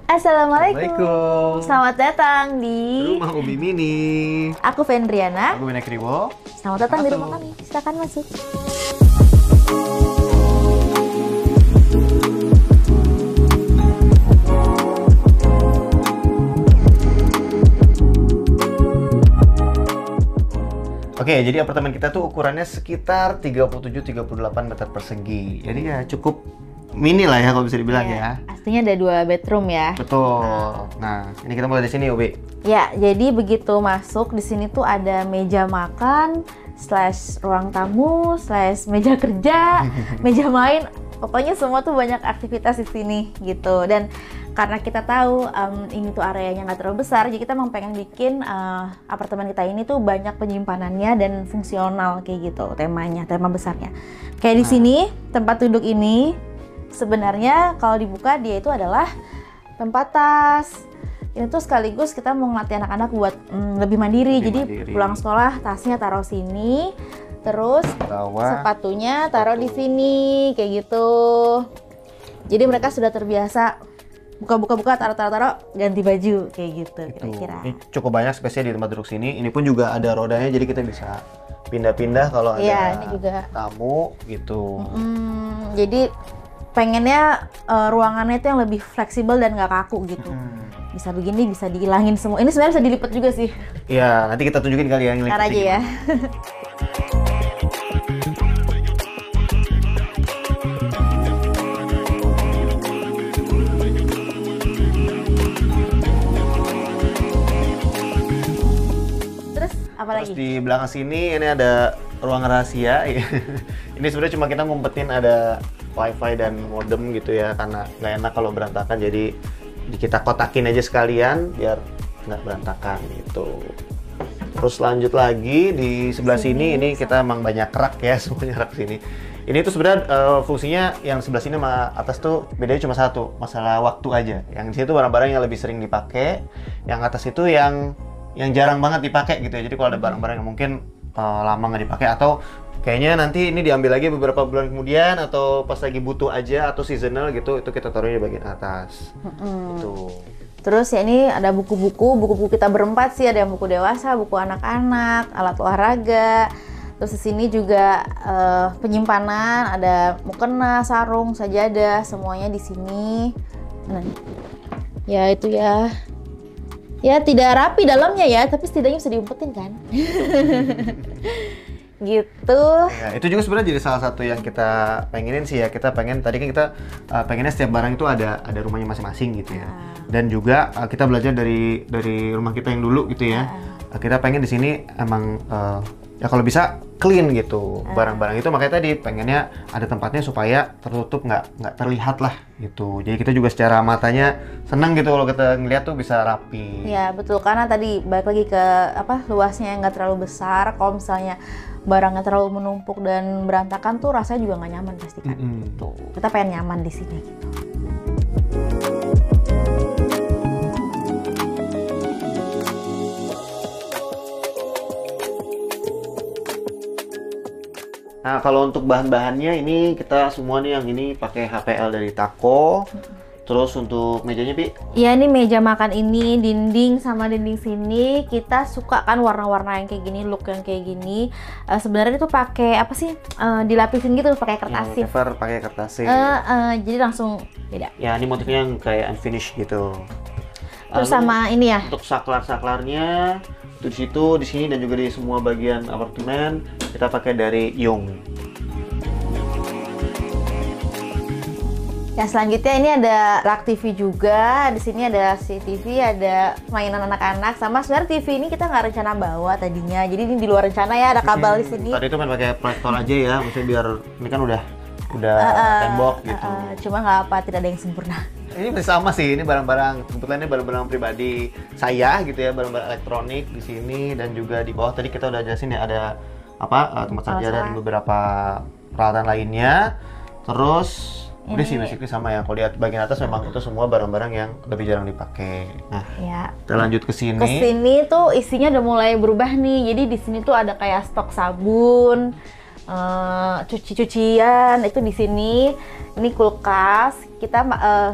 Assalamualaikum. Assalamualaikum. Selamat datang di Rumah Ubi Mini. Aku Fendriana. Aku Benek Riwo. Selamat datang di Masuk. rumah kami. Silakan masuk. Oke, jadi apartemen kita tuh ukurannya sekitar 37-38 meter persegi. Jadi ya cukup mini lah ya kalau bisa dibilang ya. Aslinya ada 2 bedroom ya. Betul. Nah, ini kita mulai dari sini Ubi. Ya, jadi begitu masuk di sini tuh ada meja makan, / ruang tamu, / meja kerja, meja main. Pokoknya semua tuh banyak aktivitas di sini gitu. Dan karena kita tahu ini tuh areanya nggak terlalu besar, jadi kita memang pengen bikin apartemen kita ini tuh banyak penyimpanannya dan fungsional kayak gitu temanya, tema besarnya. Kayak di sini tempat duduk ini sebenarnya kalau dibuka dia itu adalah tempat tas. Ini tuh sekaligus kita mau ngelatih anak-anak buat lebih mandiri. Jadi pulang sekolah tasnya taruh sini, terus sepatunya taruh di sini kayak gitu. Jadi mereka sudah terbiasa buka-buka, taruh, ganti baju kayak gitu kira-kira. Ini cukup banyak spesial di tempat duduk sini. Ini pun juga ada rodanya, jadi kita bisa pindah-pindah kalau ada ini juga tamu gitu. Jadi pengennya ruangannya itu yang lebih fleksibel dan nggak kaku gitu. Bisa begini, bisa dihilangin semua. Ini sebenarnya bisa dilipat juga sih. Iya, nanti kita tunjukin kali ya yang Ntar aja ya. Terus di belakang sini ini ada ruang rahasia. Ini sebenarnya cuma kita ngumpetin ada wifi dan modem gitu ya, karena nggak enak kalau berantakan, jadi kita kotakin aja sekalian biar nggak berantakan gitu. Terus lanjut lagi di sebelah sini ini kita emang banyak rak ya, semuanya rak sini. Ini tuh sebenarnya fungsinya yang sebelah sini sama atas tuh bedanya cuma satu, masalah waktu aja. Yang di situ barang-barang yang lebih sering dipakai, yang atas itu yang jarang banget dipakai gitu ya. Jadi kalau ada barang-barang yang mungkin lama nggak dipakai atau kayaknya nanti ini diambil lagi beberapa bulan kemudian atau pas lagi butuh aja atau seasonal gitu, itu kita taruhnya di bagian atas. Gitu. Terus ya ini ada buku-buku kita berempat sih, ada yang buku dewasa, buku anak-anak, alat olahraga. Terus di sini juga penyimpanan, ada mukena, sarung, sajadah, semuanya di sini. Nah, ya itu ya. Ya tidak rapi dalamnya ya, tapi setidaknya bisa diumpetin kan. Gitu. Ya, itu juga sebenarnya jadi salah satu yang kita pengenin sih ya. Kita pengen, tadi kan kita pengennya setiap barang itu ada rumahnya masing-masing gitu ya. Dan juga kita belajar dari rumah kita yang dulu gitu ya. Kita pengen di sini emang ya kalau bisa clean gitu barang-barang itu, makanya tadi pengennya ada tempatnya supaya tertutup, nggak terlihat lah gitu. Jadi kita juga secara matanya senang gitu kalau kita ngeliat tuh bisa rapi. Ya betul, karena tadi balik lagi ke luasnya yang nggak terlalu besar. Kalau misalnya barangnya terlalu menumpuk dan berantakan tuh rasanya juga nggak nyaman pasti kan. Gitu. Kita pengen nyaman di sini gitu. Nah, kalau untuk bahan-bahannya ini kita semua nih yang ini pakai HPL dari Taco. Terus untuk mejanya, Pi? Ya, ini meja makan ini, dinding sama dinding sini kita suka kan warna-warna yang kayak gini, look yang kayak gini. Sebenarnya itu pakai apa sih? Dilapisin gitu pakai kertas sih. Pakai kertas sih. Jadi langsung beda. Ya, ini motifnya yang kayak unfinished gitu. Terus sama ini ya. Untuk saklar-saklarnya itu di situ, di sini dan juga di semua bagian apartemen kita pakai dari Young. Ya selanjutnya ini ada rak TV juga. Di sini ada CCTV, ada mainan anak-anak. Sama sebenarnya TV ini kita nggak rencana bawa tadinya. Jadi ini di luar rencana ya, ada kabel di sini. Tadi itu main pakai proyektor aja ya, maksudnya biar ini kan udah tembok gitu. Cuma nggak apa, tidak ada yang sempurna. Ini masih sama sih, ini barang-barang, kebetulan ini barang-barang pribadi saya gitu ya, barang-barang elektronik di sini dan juga di bawah tadi kita udah jelasin ya, ada tempat sajadah dan beberapa peralatan lainnya. Terus udah sih basically sama ya, kalau lihat bagian atas memang itu semua barang-barang yang lebih jarang dipakai. Nah, kita lanjut ke sini. Ke sini tuh isinya udah mulai berubah nih. Jadi di sini tuh ada kayak stok sabun, cuci-cucian itu di sini. Ini kulkas. Kita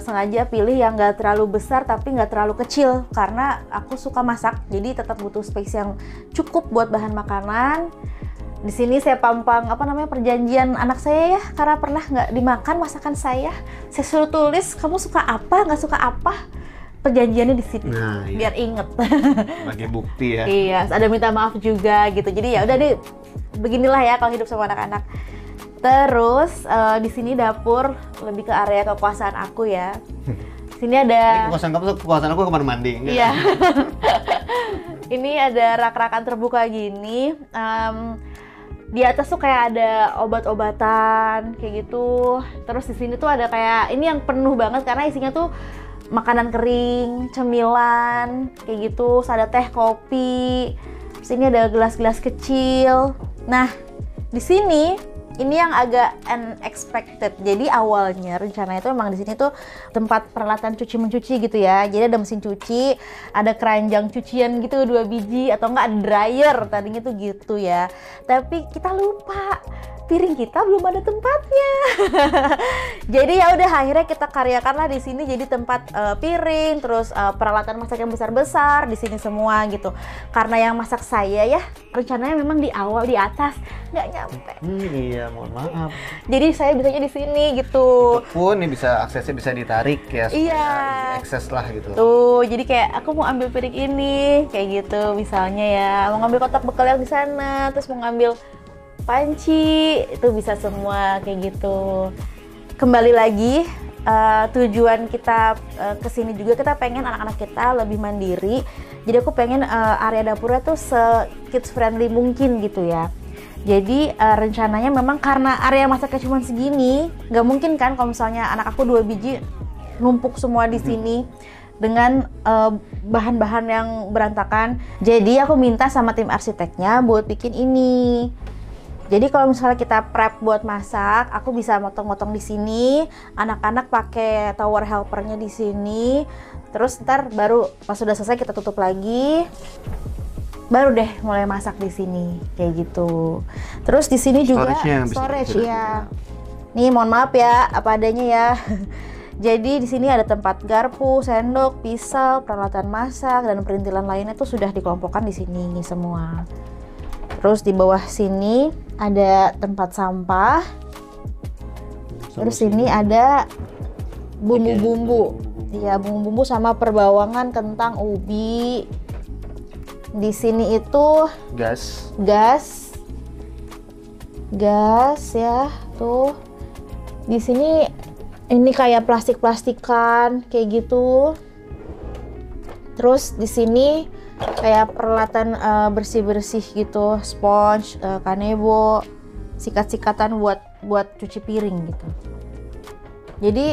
sengaja pilih yang nggak terlalu besar tapi nggak terlalu kecil karena aku suka masak. Jadi tetap butuh space yang cukup buat bahan makanan. Di sini saya pampang perjanjian anak saya ya, karena pernah nggak dimakan masakan saya. Saya suruh tulis kamu suka apa, nggak suka apa. Perjanjiannya di sini, nah, iya. biar inget. Sebagai bukti ya. Iya, ada minta maaf juga gitu. Jadi ya udah deh, beginilah ya kalau hidup sama anak-anak. Terus di sini dapur lebih ke area kekuasaan aku ya. Sini ada. Ini kekuasaan kamu tuh, kekuasaan aku kamar mandi. Iya. Ini ada rak-rakan terbuka gini. Di atas tuh kayak ada obat-obatan kayak gitu. Terus di sini tuh ada kayak ini yang penuh banget karena isinya tuh makanan kering, cemilan kayak gitu. Terus ada teh, kopi. Terus ini ada gelas-gelas kecil. Nah, di sini ini yang agak unexpected. Jadi awalnya rencananya itu memang di sini tuh tempat peralatan cuci mencuci gitu ya. Jadi ada mesin cuci, ada keranjang cucian gitu 2 biji atau enggak ada dryer tadinya tuh gitu ya. Tapi kita lupa piring kita belum ada tempatnya. Jadi ya udah akhirnya kita karyakanlah di sini jadi tempat piring, terus peralatan masak yang besar-besar di sini semua gitu. Karena yang masak saya ya rencananya memang di awal di atas nggak nyampe. Iya, mohon maaf. Jadi saya bisanya di sini gitu. Pun ini bisa aksesnya bisa ditarik ya. Iya. Akses lah gitu. Tuh, jadi kayak aku mau ambil piring ini kayak gitu misalnya ya, mau ngambil kotak bekal yang di sana, terus mau ngambil panci, itu bisa semua kayak gitu. Kembali lagi tujuan kita kesini juga kita pengen anak-anak kita lebih mandiri. Jadi aku pengen area dapurnya tuh se-kids friendly mungkin gitu ya. Jadi rencananya memang karena area masaknya cuma segini, nggak mungkin kan kalau misalnya anak aku 2 biji numpuk semua di sini dengan bahan-bahan yang berantakan. Jadi aku minta sama tim arsiteknya buat bikin ini. Jadi kalau misalnya kita prep buat masak, aku bisa motong-motong di sini, anak-anak pakai tower helpernya di sini, terus ntar baru pas sudah selesai kita tutup lagi, baru deh mulai masak di sini kayak gitu. Terus di sini juga storage ya. Nih mohon maaf ya, apa adanya ya. Jadi di sini ada tempat garpu, sendok, pisau, peralatan masak dan perintilan lainnya tuh sudah dikelompokkan di sini semua. Terus di bawah sini ada tempat sampah. Terus sini ada bumbu-bumbu. Iya, bumbu-bumbu sama perbawangan kentang, ubi. Di sini itu gas ya, tuh. Di sini ini kayak plastik-plastikan kayak gitu. Terus di sini kayak peralatan bersih-bersih gitu, sponge, kanebo, sikat-sikatan buat cuci piring gitu. Jadi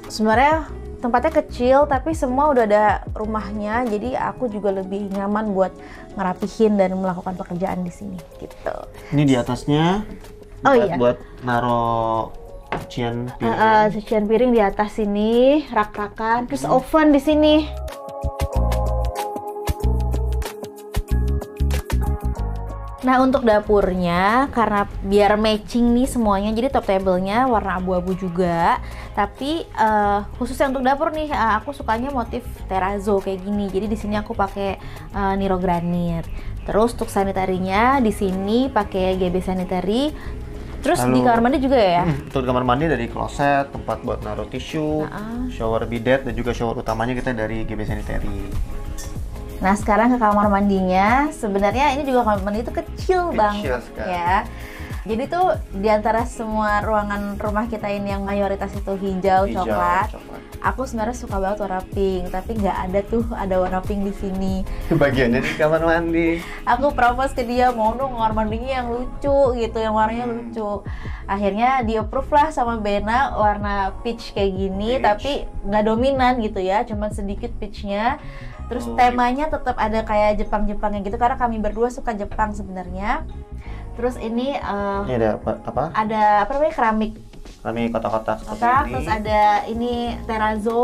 sebenarnya tempatnya kecil tapi semua udah ada rumahnya, jadi aku juga lebih nyaman buat ngerapihin dan melakukan pekerjaan di sini gitu. Ini di atasnya buat naro cucian piring. Cucian piring di atas sini, rak-rakan, terus oven di sini. Nah untuk dapurnya, karena biar matching nih semuanya, jadi top table-nya warna abu-abu juga. Tapi khususnya untuk dapur nih, aku sukanya motif terrazzo kayak gini. Jadi di sini aku pakai Niro granit. Terus untuk sanitarinya di sini pakai GB sanitary. Terus di kamar mandi juga ya? Untuk kamar mandi dari kloset, tempat buat naruh tisu, shower bidet, dan juga shower utamanya kita dari GB sanitary. Nah sekarang ke kamar mandinya, sebenarnya ini juga kamar mandi itu kecil banget ya. Jadi tuh diantara semua ruangan rumah kita ini yang mayoritas itu hijau coklat. Aku sebenarnya suka banget warna pink, tapi nggak ada warna pink di sini. Bagiannya di kamar mandi. Aku propose ke dia mau dong kamar mandinya yang lucu gitu, yang warnanya lucu. Akhirnya di approve lah sama Bena warna peach kayak gini, tapi nggak dominan gitu ya, cuman sedikit peachnya. Terus temanya tetap ada kayak Jepang-Jepangnya gitu karena kami berdua suka Jepang sebenarnya. Terus ini ada apa? Ada apa namanya, keramik. Keramik kotak-kotak seperti ini. Terus ada ini terrazzo.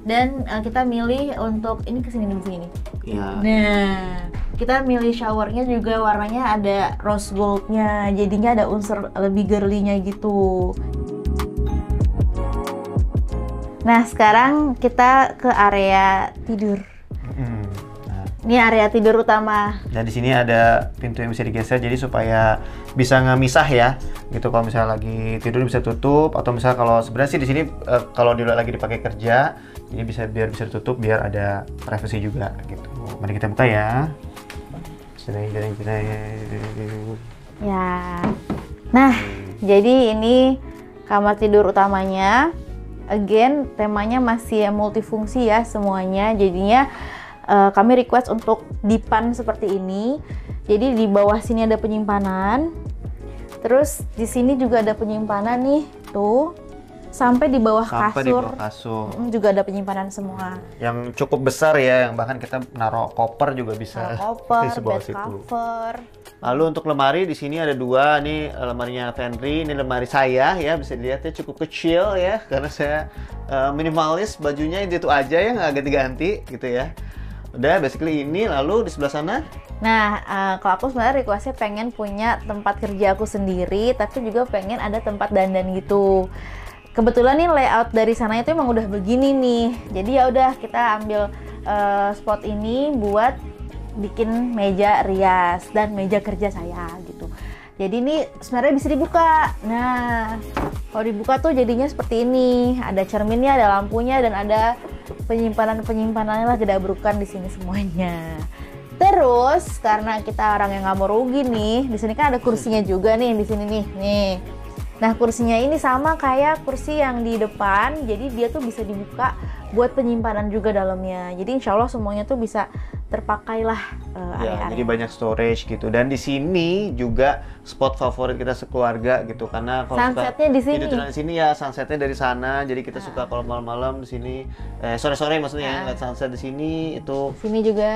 Dan kita milih untuk ini kesini nih. Iya. Nah, Kita milih showernya juga warnanya ada rose goldnya, jadinya ada unsur lebih girly-nya gitu. Nah, sekarang kita ke area tidur. Ini area tidur utama. Dan di sini ada pintu yang bisa digeser, jadi supaya bisa ngemisah ya. Gitu, kalau misalnya lagi tidur bisa tutup, atau misalnya kalau sebenarnya sih di sini kalau lagi dipakai kerja, ini biar bisa ditutup biar ada privacy juga gitu. Mari kita buka ya. Ya. Nah, jadi ini kamar tidur utamanya. Again, temanya masih multifungsi ya semuanya. Jadinya kami request untuk dipan seperti ini. Jadi di bawah sini ada penyimpanan. Terus di sini juga ada penyimpanan nih, tuh. Sampai di bawah kasur. Juga ada penyimpanan semua. Yang cukup besar ya, yang bahkan kita naruh koper juga bisa. Koper, di bawah bed situ. cover. Lalu untuk lemari di sini ada dua, nih lemarinya Fenry, ini lemari saya ya, bisa dilihat ya cukup kecil ya, karena saya minimalis, bajunya itu aja ya, nggak ganti-ganti gitu ya. Udah, basically ini. Lalu di sebelah sana? Nah, kalau aku sebenarnya requestnya pengen punya tempat kerja aku sendiri, tapi juga pengen ada tempat dandan gitu. Kebetulan nih layout dari sana itu emang udah begini nih, jadi ya udah kita ambil spot ini buat bikin meja rias dan meja kerja saya gitu. Jadi ini sebenarnya bisa dibuka. Nah, kalau dibuka tuh jadinya seperti ini, ada cerminnya, ada lampunya, dan ada penyimpanannya lah, gedabrukan di sini semuanya. Terus karena kita orang yang nggak mau rugi nih, di sini kan ada kursinya juga nih di sini nih. Nah, kursinya ini sama kayak kursi yang di depan, jadi dia tuh bisa dibuka buat penyimpanan juga dalamnya. Jadi insya Allah semuanya tuh bisa terpakai lah area-area. Jadi banyak storage gitu. Dan di sini juga spot favorit kita sekeluarga gitu, karena kalau sunsetnya di sini. Di sini ya, sunsetnya dari sana. Jadi kita suka kalau malam-malam di sini, sore-sore maksudnya lihat sunset di sini itu. Sini juga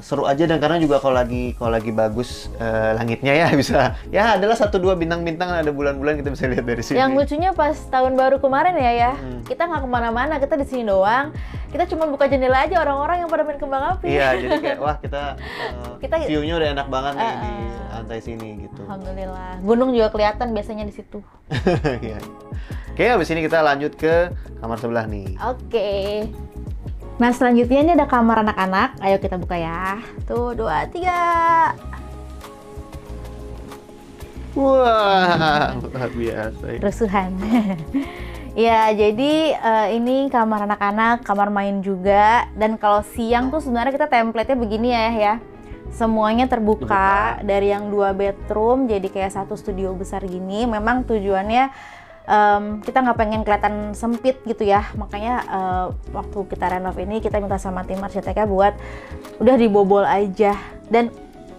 seru aja, dan karena juga kalau lagi bagus langitnya ya bisa. Ya adalah 1-2 bintang-bintang, ada bulan-bulan kita bisa lihat dari sini. Yang lucunya pas tahun baru kemarin ya, kita nggak kemana-mana, kita di sini doang. Kita cuma buka jendela aja, orang-orang yang pada main kembang api. Iya, jadi kayak wah kita view-nya udah enak banget nih di lantai sini gitu. Alhamdulillah. Gunung juga kelihatan biasanya di situ. Iya. Oke, habis ini kita lanjut ke kamar sebelah nih. Oke. Nah, selanjutnya ini ada kamar anak-anak. Ayo kita buka ya. Tuh, 2, 3. Wah, luar biasa. Rusuhan. Ya, jadi ini kamar anak-anak, kamar main juga. Dan kalau siang tuh sebenarnya kita template-nya begini ya. Semuanya terbuka. Dari yang 2 bedroom jadi kayak 1 studio besar gini. Memang tujuannya kita nggak pengen kelihatan sempit gitu ya. Makanya waktu kita renov ini kita minta sama tim arsiteknya buat udah dibobol aja. Dan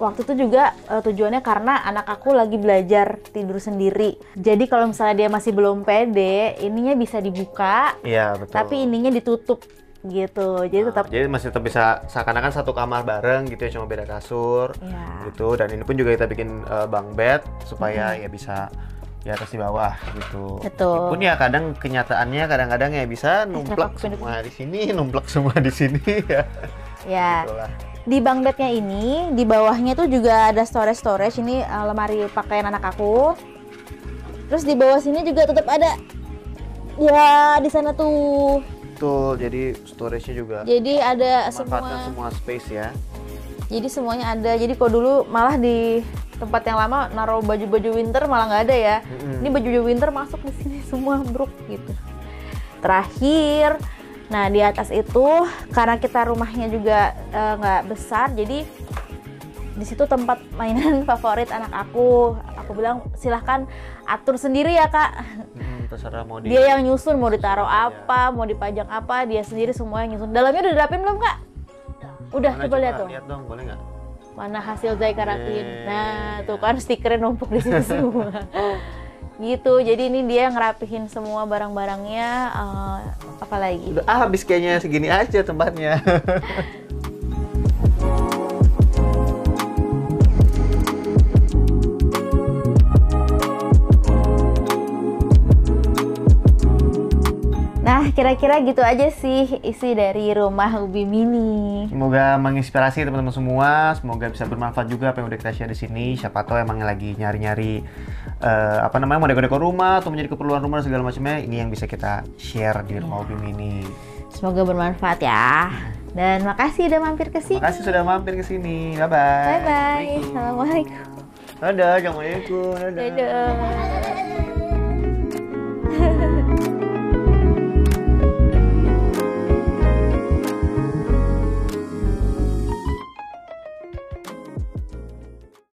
waktu itu juga tujuannya karena anak aku lagi belajar tidur sendiri. Jadi kalau misalnya dia masih belum pede, ininya bisa dibuka. Iya, betul. Tapi ininya ditutup gitu. Jadi jadi masih tetap bisa seakan-akan satu kamar bareng gitu ya, cuma beda kasur. Gitu. Dan ini pun juga kita bikin bunk bed supaya ya bisa di atas di bawah gitu. Betul. Pun ya kadang kenyataannya kadang-kadang ya bisa numplak semua di sini, numplak semua di sini ya. Ya. Itulah. Di bunk bednya ini, di bawahnya tuh juga ada storage. Ini lemari pakaian anak aku. Terus di bawah sini juga tetap ada. Ya, di sana tuh. Betul, jadi storage-nya juga. Jadi ada semua space ya. Jadi semuanya ada. Jadi kalau dulu malah di tempat yang lama naruh baju-baju winter malah nggak ada ya. Ini baju-baju winter masuk di sini semua bruk gitu. Terakhir, nah di atas itu karena kita rumahnya juga nggak besar, jadi di situ tempat mainan favorit anak aku. Aku bilang silahkan atur sendiri ya kak. Terserah mau dia yang nyusun mau ditaruh apa, mau dipajang apa, dia sendiri semua yang nyusun. Dalamnya udah dirapin belum kak? Udah, coba lihat tuh. Lihat dong, boleh nggak? Mana hasil Zaika rapin. Nah, tuh kan stikernya numpuk di situ semua. Gitu, jadi ini dia ngerapihin semua barang-barangnya. Apalagi? Udah habis kayaknya, segini aja tempatnya. Nah, Nah, kira-kira gitu aja sih isi dari rumah Ubi Mini. Semoga menginspirasi teman-teman semua, semoga bisa bermanfaat juga apa yang udah kita share di sini. Siapa tahu emang lagi nyari-nyari mau dekor-dekor rumah atau menjadi keperluan rumah dan segala macamnya, ini yang bisa kita share di rumah Ubi Mini. Semoga bermanfaat ya. Dan makasih udah mampir ke sini. Makasih sudah mampir ke sini. Bye bye. Bye bye. Assalamualaikum. Dadah, assalamualaikum. Dadah. Dadah.